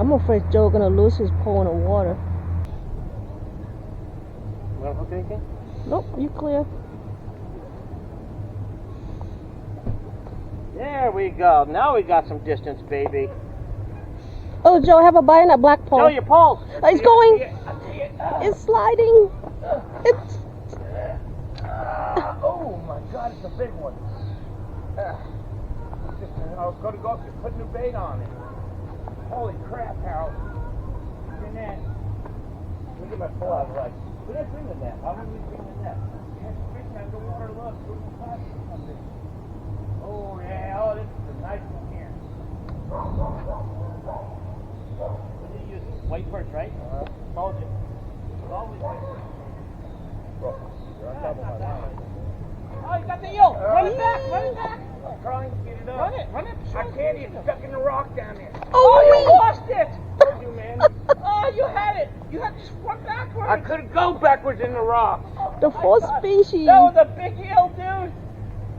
I'm afraid Joe's gonna lose his pole in the water. You wanna hook anything? Nope, you clear. There we go. Now we got some distance, baby. Oh, Joe, have a bite in that black pole. Show your poles. It's going. See it. It's sliding. It's. Oh my God, it's a big one. I was going to go up and put new bait on it. Holy crap, Harold. Look at that. Look at my pull out right. We didn't bring the net. How did we bring the net? Catch fish out of the water, look. Where's the plastic from this? Oh yeah, oh this is a nice one here. What did you use? White perch, right? Told you. It's always white perch. Oh, you got the eel! Run it back! Run it back! I'm trying to get it up. Run it! Run it! I can't, it's stuck in the rock down there. Oh, You lost it! Told you, man. Oh, you had it! You had to run backwards! I couldn't go backwards in the rock. The fourth species. That was a big eel, dude!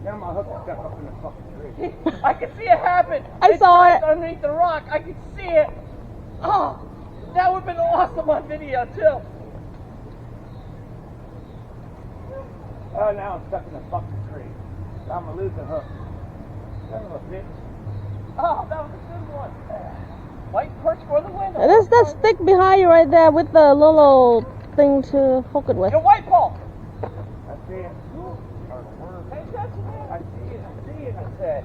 Now my hook is stuck up in the fucking tree. I can see it happen! I saw it! Underneath the rock, I can see it! Oh! That would have been awesome on video, too! Oh, now I'm stuck in the fucking tree. I'm gonna lose the hook. Son of a bitch. Oh, that was a good one. White perch for the win. And there's that stick behind you right there with the little thing to hook it with. Your white pole. I see it. Pay attention, man. I see it. I see it. I said.